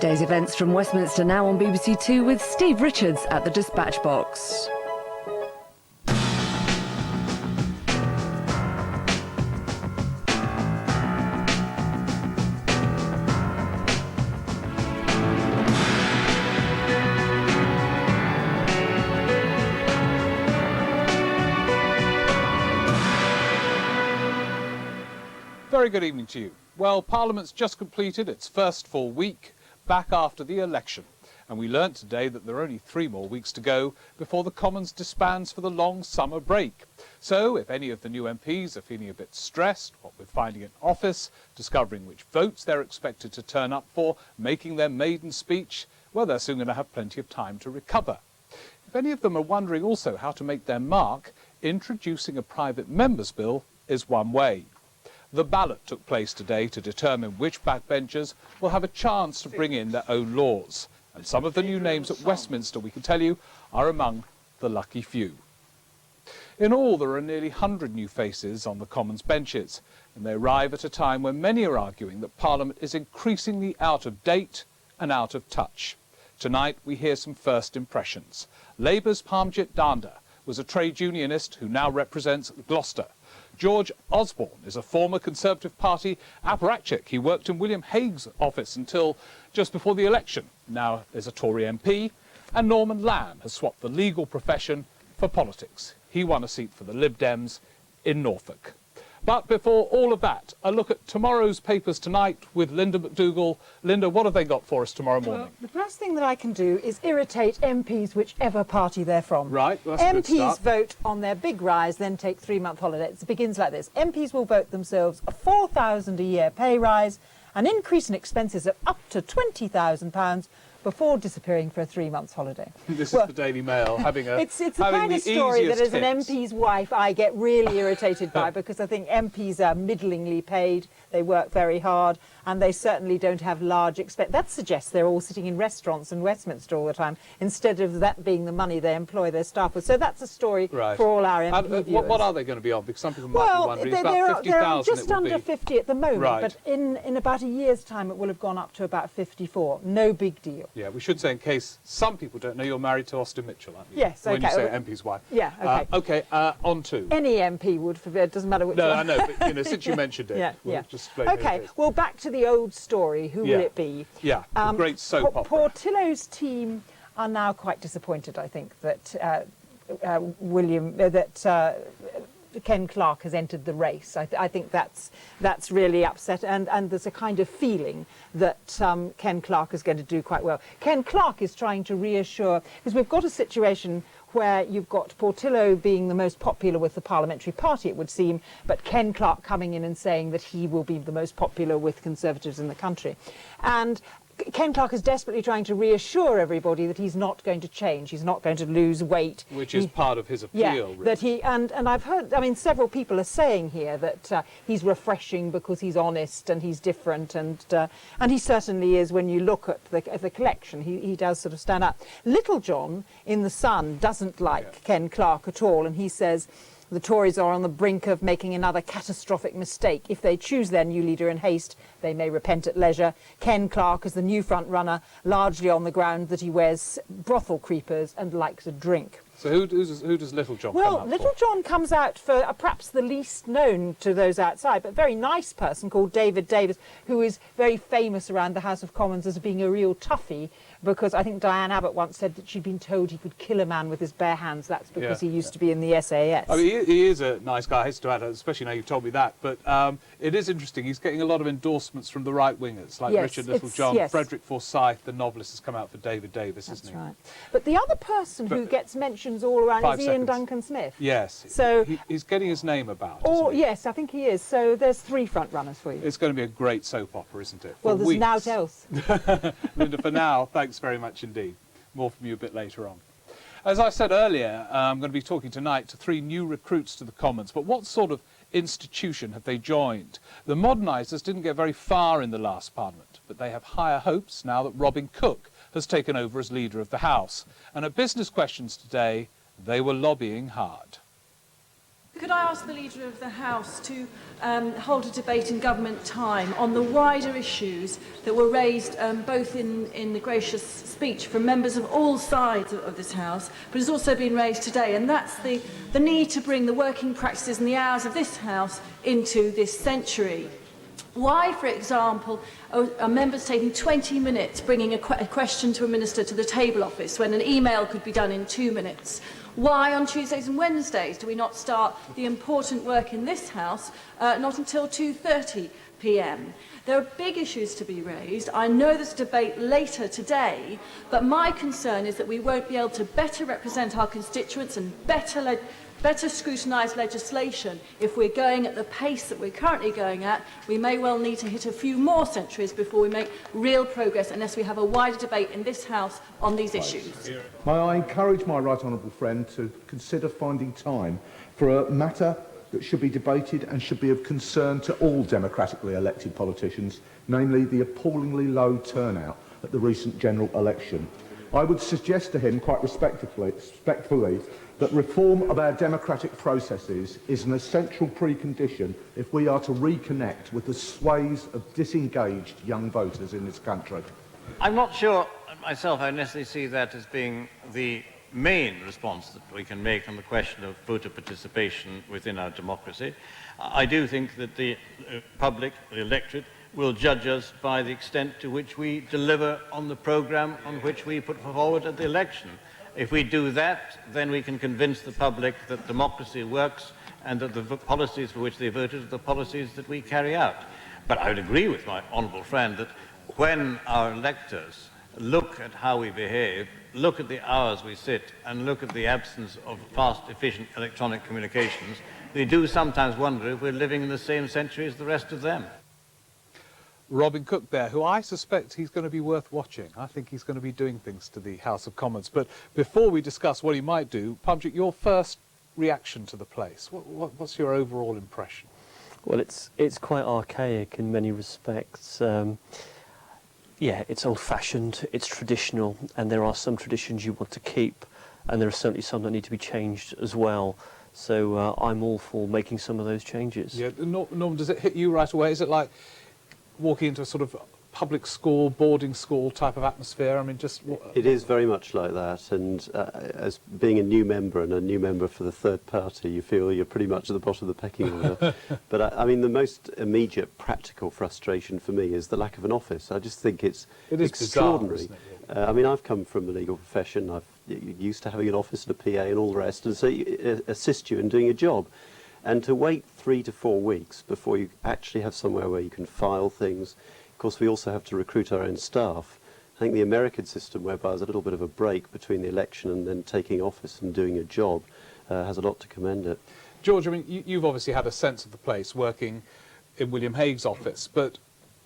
day's events from Westminster now on BBC Two with Steve Richards at the Dispatch box. Very good evening to you. Well, Parliament's just completed its first full week back after the election, and we learnt today that there are only 3 more weeks to go before the Commons disbands for the long summer break. So if any of the new MPs are feeling a bit stressed, what with finding an office, discovering which votes they're expected to turn up for, making their maiden speech, well, they're soon going to have plenty of time to recover. If any of them are wondering also how to make their mark, introducing a private member's bill is one way. The ballot took place today to determine which backbenchers will have a chance to bring in their own laws. And some of the new names at Westminster, we can tell you, are among the lucky few. In all, there are nearly 100 new faces on the Commons benches, and they arrive at a time when many are arguing that Parliament is increasingly out of date and out of touch. Tonight, we hear some first impressions. Labour's Parmjit Danda was a trade unionist who now represents Gloucester. George Osbourne is a former Conservative Party apparatchik. He worked in William Hague's office until just before the election. Now is a Tory MP. And Norman Lamb has swapped the legal profession for politics. He won a seat for the Lib Dems in Norfolk. But before all of that, a look at tomorrow's papers tonight with Linda McDougall. Linda, what have they got for us tomorrow morning? Well, the first thing that I can do is irritate MPs, whichever party they're from. Right, well, that's a good MPs start. vote on their big rise, then take 3-month holiday. It begins like this. MPs will vote themselves a £4,000 a year pay rise, an increase in expenses of up to £20,000 before disappearing for a 3-month holiday. This is the Daily Mail having a It's the kind of story that as an MP's wife I get really irritated by, because I think MPs are middlingly paid, they work very hard, and they certainly don't have large expenses. That suggests they're all sitting in restaurants in Westminster all the time, instead of that being the money they employ their staff with. So that's a story for all our MP viewers. What are they going to be on? Because some people might be wondering. It's about 50,000 they're just under 50 at the moment, Right. but in about a year's time it will have gone up to about 54. No big deal. Yeah, we should say, in case some people don't know, you're married to Austin Mitchell, aren't you? Yes, When you okay. say MP's wife. Yeah, okay. On to. Any MP would, it doesn't matter which No, one. I know, but since you mentioned it, we'll just explain who it Okay, is. well, back to the old story. Who will it be? Yeah, the great soap opera. Portillo's team are now quite disappointed, I think, that Ken Clarke has entered the race. I think that's really upset, and there's a kind of feeling that Ken Clarke is going to do quite well. Ken Clarke is trying to reassure, because we've got a situation where you've got Portillo being the most popular with the parliamentary party, it would seem, but Ken Clarke coming in and saying that he will be the most popular with Conservatives in the country. And Ken Clarke is desperately trying to reassure everybody that he's not going to change, he's not going to lose weight. Which is part of his appeal, yeah, really. That he, and I've heard, I mean, several people are saying here that he's refreshing because he's honest and he's different, and he certainly is. When you look at the collection, he does sort of stand out. Little John in The Sun doesn't like Ken Clarke at all, and he says the Tories are on the brink of making another catastrophic mistake. If they choose their new leader in haste, they may repent at leisure. Ken Clarke is the new front runner, largely on the ground that he wears brothel creepers and likes a drink. So who does Little John come out Well, Little John comes out for perhaps the least known to those outside, but very nice person called David Davis, who is very famous around the House of Commons as being a real toughie, because I think Diane Abbott once said that she'd been told he could kill a man with his bare hands. That's because he used to be in the SAS. I mean, he is a nice guy, I hate to add, especially now you've told me that. But it is interesting. He's getting a lot of endorsements from the right-wingers, like Richard Littlejohn. Frederick Forsyth, the novelist, has come out for David Davis, isn't he? That's right. But the other person who gets mentions all around is Ian Duncan Smith. Yes. So he's getting his name about, isn't he? Yes, I think he is. So there's 3 front runners for you. It's going to be a great soap opera, isn't it? Well, there's naught else. Linda, for now, thanks very much indeed. More from you a bit later on. As I said earlier, I'm going to be talking tonight to 3 new recruits to the Commons. But what sort of institution have they joined? The modernisers didn't get very far in the last Parliament, but they have higher hopes now that Robin Cook has taken over as leader of the House. And at Business Questions today, they were lobbying hard. Could I ask the Leader of the House to hold a debate in government time on the wider issues that were raised both in the gracious speech from members of all sides of this House, but has also been raised today, and that's the need to bring the working practices and the hours of this House into this century. Why, for example, are members taking 20 minutes bringing a question to a minister to the table office when an email could be done in 2 minutes? Why on Tuesdays and Wednesdays do we not start the important work in this House not until 2:30 p.m? There are big issues to be raised. I know there's a debate later today, but my concern is that we won't be able to better represent our constituents and better scrutinise legislation if we're going at the pace that we're currently going at. We may well need to hit a few more centuries before we make real progress unless we have a wider debate in this House on these issues. May I encourage my right honourable friend to consider finding time for a matter that should be debated and should be of concern to all democratically elected politicians, namely the appallingly low turnout at the recent general election. I would suggest to him quite respectfully that reform of our democratic processes is an essential precondition if we are to reconnect with the swathes of disengaged young voters in this country. I'm not sure myself I necessarily see that as being the main response that we can make on the question of voter participation within our democracy. I do think that the public, the electorate, will judge us by the extent to which we deliver on the programme on which we put forward at the election. If we do that, then we can convince the public that democracy works and that the policies for which they voted are the policies that we carry out. But I would agree with my honourable friend that when our electors look at how we behave, look at the hours we sit, and look at the absence of fast, efficient electronic communications, they do sometimes wonder if we're living in the same century as the rest of them. Robin Cook there, who I suspect he's going to be worth watching. I think he's going to be doing things to the House of Commons. But before we discuss what he might do, Pumjit, your first reaction to the place, what's your overall impression? Well, it's quite archaic in many respects. Yeah, it's old-fashioned, it's traditional, and there are some traditions you want to keep, and there are certainly some that need to be changed as well. So I'm all for making some of those changes. Yeah, Norman, does it hit you right away? Is it like walking into a sort of public school, boarding school type of atmosphere? I mean, just... It is very much like that, and as being a new member and a new member for the third party, you feel you're pretty much at the bottom of the pecking order. But I mean, the most immediate practical frustration for me is the lack of an office. I just think it's extraordinary. Bizarre, isn't it? I mean, I've come from the legal profession. I've used to having an office and a PA and all the rest, and so assist you in doing a job. And to wait 3 to 4 weeks before you actually have somewhere where you can file things. Of course, we also have to recruit our own staff. I think the American system, whereby there's a little bit of a break between the election and then taking office and doing a job, has a lot to commend it. George, I mean, you've obviously had a sense of the place working in William Hague's office, but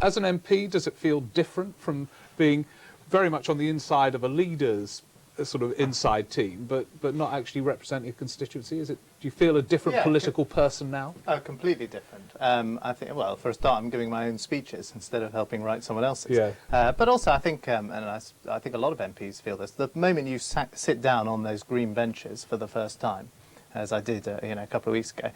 as an MP, does it feel different from being very much on the inside of a leader's sort of inside team, but not actually representing a constituency? Do you feel a different political person now? Oh, completely different. I think, well, for a start, I'm giving my own speeches instead of helping write someone else's. Yeah. But also, I think, and I think a lot of MPs feel this, the moment you sit down on those green benches for the first time, as I did a couple of weeks ago,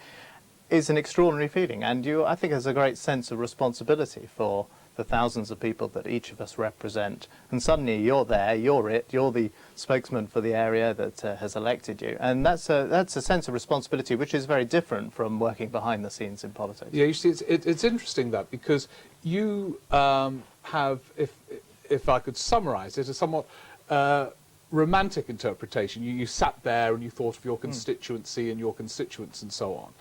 is an extraordinary feeling. And I think there's a great sense of responsibility for the thousands of people that each of us represent, and suddenly you're there, you're the spokesman for the area that has elected you, and that's a sense of responsibility which is very different from working behind the scenes in politics. Yeah, you see, it's interesting that, because you have, if I could summarise it, a somewhat romantic interpretation. You sat there and you thought of your constituency and your constituents and so on.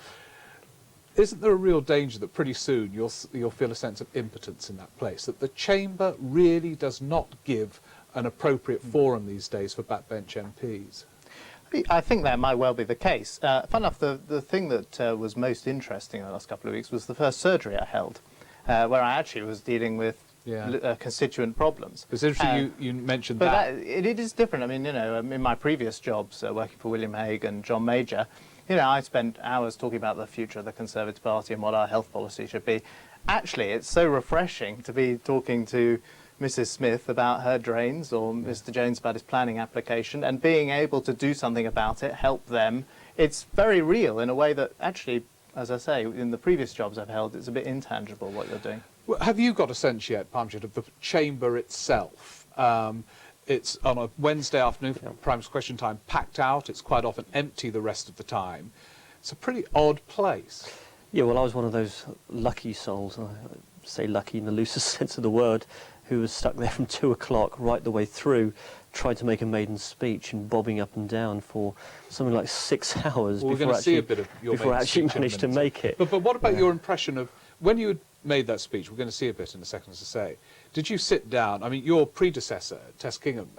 Isn't there a real danger that pretty soon you'll feel a sense of impotence in that place, that the Chamber really does not give an appropriate forum these days for backbench MPs? I think that might well be the case. Fun enough, the thing that was most interesting in the last couple of weeks was the first surgery I held, where I actually was dealing with constituent problems. It's interesting you mentioned but that. It is different. I mean, in my previous jobs, working for William Hague and John Major, I spent hours talking about the future of the Conservative Party and what our health policy should be. Actually, it's so refreshing to be talking to Mrs. Smith about her drains or Mr. Jones about his planning application, and being able to do something about it, help them it's very real in a way that actually, as I say, in the previous jobs I've held, it's a bit intangible what you're doing. Well, have you got a sense yet, Parmjit, of the chamber itself? It's on a Wednesday afternoon, Prime Minister's Question Time, packed out. It's quite often empty the rest of the time. It's a pretty odd place. Yeah, well, I was one of those lucky souls, I say lucky in the loosest sense of the word, who was stuck there from 2 o'clock right the way through, tried to make a maiden speech and bobbing up and down for something like 6 hours Well, before I actually speech in a managed to minute. make it. But what about your impression of, when you had made that speech, we're going to see a bit in a second, as I say, did you sit down? I mean, your predecessor, Tess Kingham,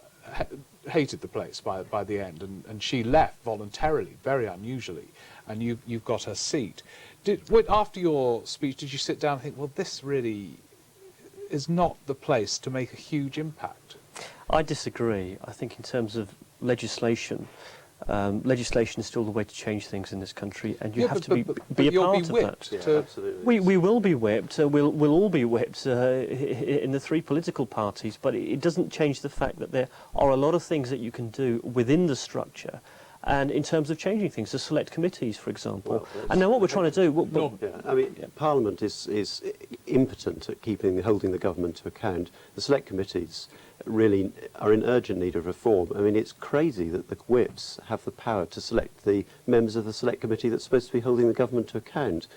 hated the place by the end, and she left voluntarily, very unusually, and you've got her seat. After your speech, did you sit down and think, well, this really is not the place to make a huge impact? I disagree. I think in terms of legislation, legislation is still the way to change things in this country, and you have to be a part of that. Yeah, absolutely. We will be whipped. We'll all be whipped in the 3 political parties, but it doesn't change the fact that there are a lot of things that you can do within the structure. And in terms of changing things, the select committees, for example. Well, and now what we're trying to do... I mean, Parliament is impotent at holding the government to account. The select committees really are in urgent need of reform. I mean, it's crazy that the whips have the power to select the members of the select committee that's supposed to be holding the government to account.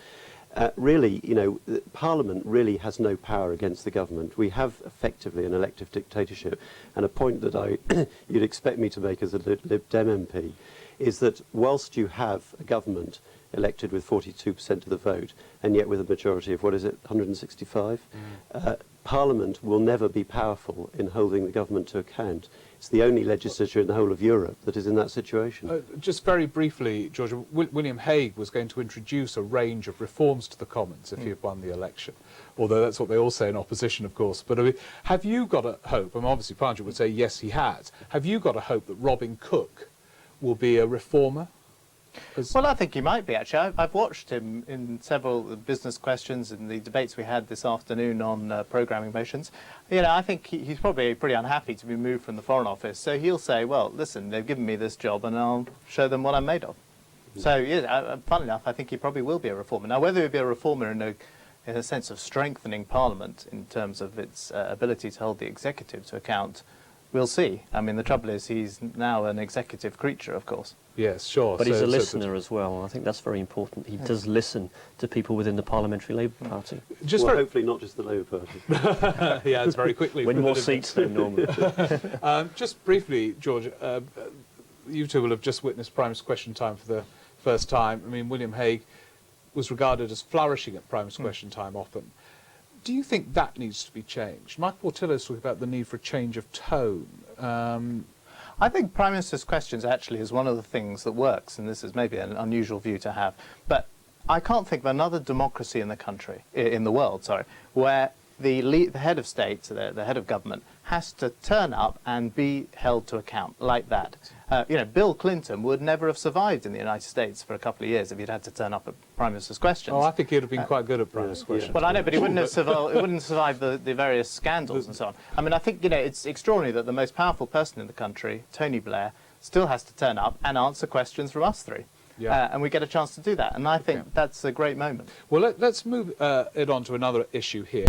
Really, you know, Parliament really has no power against the government. We have effectively an elective dictatorship, and a point that you'd expect me to make as a Lib Dem MP is that whilst you have a government elected with 42% of the vote, and yet with a majority of, 165? Parliament will never be powerful in holding the government to account. It's the only legislature in the whole of Europe that is in that situation. Just very briefly, George, William Hague was going to introduce a range of reforms to the Commons if he had won the election, although that's what they all say in opposition, of course. But I mean, have you got a hope, and obviously Parmjit would say yes, he has, have you got a hope that Robin Cook will be a reformer? Well, I think he might be, actually. I've watched him in several business questions and the debates we had this afternoon on programming motions. You know, I think he's probably pretty unhappy to be moved from the Foreign Office. So he'll say, well, listen, they've given me this job and I'll show them what I'm made of. So, yeah, funnily enough, I think he probably will be a reformer. Now, whether he'll be a reformer in a sense of strengthening Parliament in terms of its ability to hold the executive to account, we'll see. I mean, the trouble is he's now an executive creature, of course. Yes, sure. But he's a listener as well, and I think that's very important. He does listen to people within the Parliamentary Labour Party. Hopefully not just the Labour Party. Yeah, it's very quickly. Win more seats than normal. Just briefly, George, you two will have just witnessed Prime Minister's Question Time for the first time. I mean, William Hague was regarded as flourishing at Prime Minister's Question Time often. Do you think that needs to be changed? Mike Portillo's talking about the need for a change of tone. I think Prime Minister's Questions actually is one of the things that works, and this is maybe an unusual view to have, but I can't think of another democracy in the country, in the world, sorry, where the head of state, the head of government, has to turn up and be held to account like that. You know, Bill Clinton would never have survived in the United States for a couple of years if he'd had to turn up at Prime Minister's Questions. Oh, I think he'd have been quite good at Prime Minister's Questions. Well, I know, but he wouldn't have survived the various scandals and so on. I mean, I think, you know, it's extraordinary that the most powerful person in the country, Tony Blair, still has to turn up and answer questions from us three. Yeah. And we get a chance to do that. And I think that's a great moment. Well, let's move it on to another issue here.